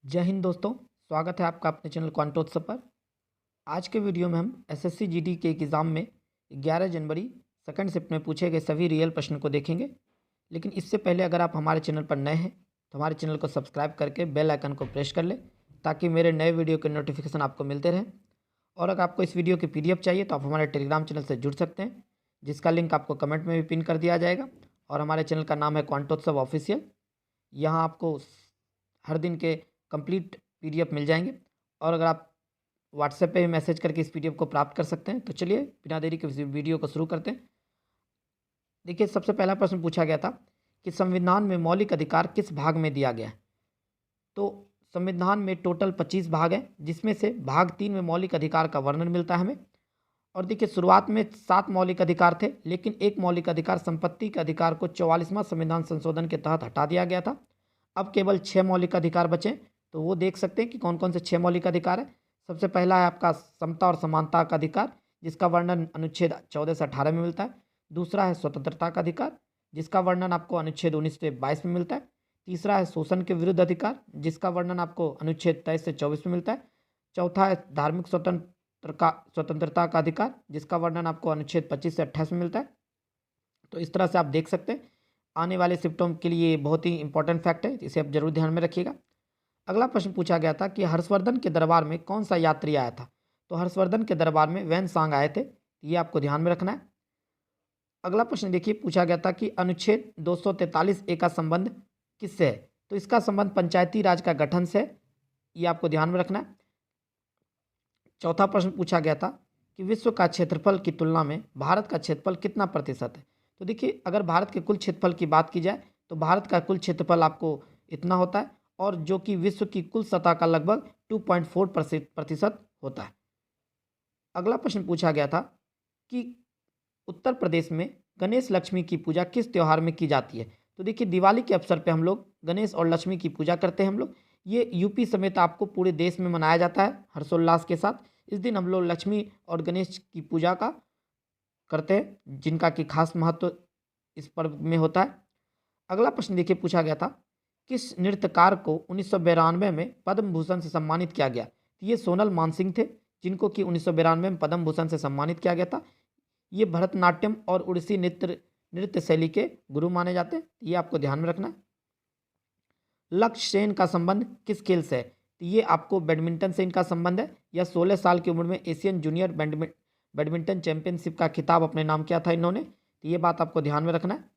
जय हिंद दोस्तों, स्वागत है आपका अपने चैनल क्वांटोत्सव पर। आज के वीडियो में हम एसएससी जीडी के एग्ज़ाम में 11 जनवरी सेकंड शिफ्ट में पूछे गए सभी रियल प्रश्न को देखेंगे। लेकिन इससे पहले अगर आप हमारे चैनल पर नए हैं तो हमारे चैनल को सब्सक्राइब करके बेल आइकन को प्रेस कर लें ताकि मेरे नए वीडियो के नोटिफिकेशन आपको मिलते रहें। और अगर आपको इस वीडियो की PDF चाहिए तो आप हमारे टेलीग्राम चैनल से जुड़ सकते हैं, जिसका लिंक आपको कमेंट में भी पिन कर दिया जाएगा। और हमारे चैनल का नाम है क्वांटोत्सव ऑफिशियल। यहाँ आपको हर दिन के कंप्लीट PDF मिल जाएंगे। और अगर आप व्हाट्सएप पे भी मैसेज करके इस PDF को प्राप्त कर सकते हैं। तो चलिए बिना देरी के वीडियो को शुरू करते हैं। देखिए, सबसे पहला प्रश्न पूछा गया था कि संविधान में मौलिक अधिकार किस भाग में दिया गया है। तो संविधान में टोटल 25 भाग हैं, जिसमें से भाग 3 में मौलिक अधिकार का वर्णन मिलता है हमें। और देखिए, शुरुआत में 7 मौलिक अधिकार थे, लेकिन एक मौलिक अधिकार संपत्ति के अधिकार को 44वां संविधान संशोधन के तहत हटा दिया गया था। अब केवल 6 मौलिक अधिकार बचे, तो वो देख सकते हैं कि कौन कौन से 6 मौलिक अधिकार है। सबसे पहला है आपका समता और समानता का अधिकार, जिसका वर्णन अनुच्छेद 14 से 18 में मिलता है। दूसरा है स्वतंत्रता का अधिकार, जिसका वर्णन आपको अनुच्छेद 19 से 22 में मिलता है। तीसरा है शोषण के विरुद्ध अधिकार, जिसका वर्णन आपको अनुच्छेद 23 से 24 में मिलता है। चौथा है धार्मिक स्वतंत्रता का अधिकार, जिसका वर्णन आपको अनुच्छेद 25 से 28 में मिलता है। तो इस तरह से आप देख सकते हैं। आने वाले शिफ्टों के लिए बहुत ही इंपॉर्टेंट फैक्ट है, इसे आप जरूर ध्यान में रखिएगा। अगला प्रश्न पूछा गया था कि हर्षवर्धन के दरबार में कौन सा यात्री आया था। तो हर्षवर्धन के दरबार में वैन-सांग आए थे, ये आपको ध्यान में रखना है। अगला प्रश्न देखिए, पूछा गया था कि अनुच्छेद 243A का संबंध किससे है। तो इसका संबंध पंचायती राज का गठन से है, ये आपको ध्यान में रखना है। चौथा प्रश्न पूछा गया था कि विश्व का क्षेत्रफल की तुलना में भारत का क्षेत्रफल कितना प्रतिशत है। तो देखिए, अगर भारत के कुल क्षेत्रफल की बात की जाए तो भारत का कुल क्षेत्रफल आपको इतना होता है, और जो कि विश्व की कुल सतह का लगभग 2.4% होता है। अगला प्रश्न पूछा गया था कि उत्तर प्रदेश में गणेश लक्ष्मी की पूजा किस त्यौहार में की जाती है। तो देखिए, दिवाली के अवसर पे हम लोग गणेश और लक्ष्मी की पूजा करते हैं हम लोग। ये यूपी समेत आपको पूरे देश में मनाया जाता है हर्षोल्लास के साथ। इस दिन हम लोग लक्ष्मी और गणेश की पूजा का करते हैं, जिनका कि खास महत्व इस पर्व में होता है। अगला प्रश्न देखिए, पूछा गया था किस नृत्यकार को 1992 में पद्म भूषण से सम्मानित किया गया। तो ये सोनल मानसिंह थे, जिनको कि 1992 में पद्म भूषण से सम्मानित किया गया था। ये भरतनाट्यम और उड़ीसी नृत्य शैली के गुरु माने जाते हैं, ये आपको ध्यान में रखना है। लक्ष्य सेन का संबंध किस खेल से है। तो ये आपको बैडमिंटन से इनका संबंध है। यह 16 साल की उम्र में एशियन जूनियर बैडमिंटन चैंपियनशिप का खिताब अपने नाम किया था इन्होंने, तो ये बात आपको ध्यान में रखना है।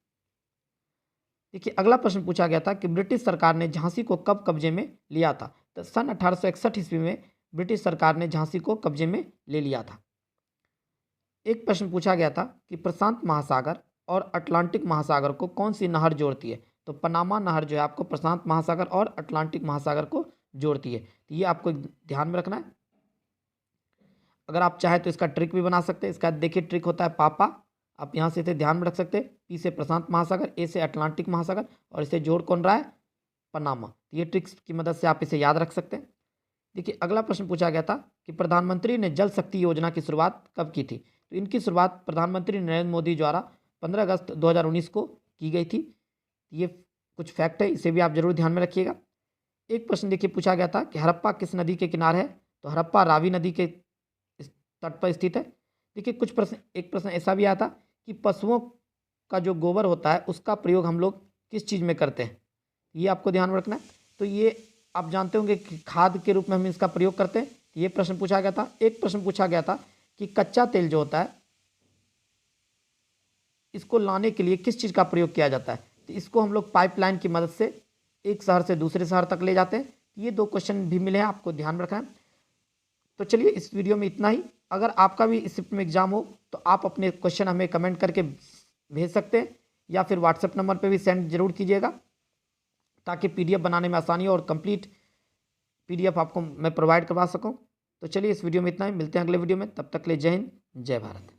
देखिए, अगला प्रश्न पूछा गया था कि ब्रिटिश सरकार ने झांसी को कब कब्जे में लिया था। तो सन 1861 ईस्वी में ब्रिटिश सरकार ने झांसी को कब्जे में ले लिया था। एक प्रश्न पूछा गया था कि प्रशांत महासागर और अटलांटिक महासागर को कौन सी नहर जोड़ती है। तो पनामा नहर जो है आपको प्रशांत महासागर और अटलांटिक महासागर को जोड़ती है, तो ये आपको ध्यान में रखना है। अगर आप चाहें तो इसका ट्रिक भी बना सकते हैं। इसका देखिए, ट्रिक होता है पापा, आप यहाँ से इसे ध्यान में रख सकते हैं। पी से प्रशांत महासागर, ए से अटलांटिक महासागर, और इसे जोड़ कौन रहा है, पनामा। तो ये ट्रिक्स की मदद से आप इसे याद रख सकते हैं। देखिए, अगला प्रश्न पूछा गया था कि प्रधानमंत्री ने जल शक्ति योजना की शुरुआत कब की थी। तो इनकी शुरुआत प्रधानमंत्री नरेंद्र मोदी द्वारा 15 अगस्त 2019 को की गई थी। ये कुछ फैक्ट है, इसे भी आप जरूर ध्यान में रखिएगा। एक प्रश्न देखिए, पूछा गया था कि हड़प्पा किस नदी के किनारे है। तो हड़प्पा रावी नदी के तट पर स्थित है। देखिए, एक प्रश्न ऐसा भी आया था कि पशुओं का जो गोबर होता है उसका प्रयोग हम लोग किस चीज़ में करते हैं, ये आपको ध्यान में रखना है। तो ये आप जानते होंगे कि खाद के रूप में हम इसका प्रयोग करते हैं, ये प्रश्न पूछा गया था। एक प्रश्न पूछा गया था कि कच्चा तेल जो होता है इसको लाने के लिए किस चीज़ का प्रयोग किया जाता है। तो इसको हम लोग पाइपलाइन की मदद से एक शहर से दूसरे शहर तक ले जाते हैं। ये 2 क्वेश्चन भी मिले हैं, आपको ध्यान रखना है। तो चलिए, इस वीडियो में इतना ही। अगर आपका भी इस शिफ्ट में एग्जाम हो तो आप अपने क्वेश्चन हमें कमेंट करके भेज सकते हैं, या फिर व्हाट्सएप नंबर पे भी सेंड जरूर कीजिएगा, ताकि PDF बनाने में आसानी हो और कंप्लीट PDF आपको मैं प्रोवाइड करवा सकूं। तो चलिए, इस वीडियो में इतना ही। मिलते हैं अगले वीडियो में, तब तक के लिए जय हिंद, जय भारत।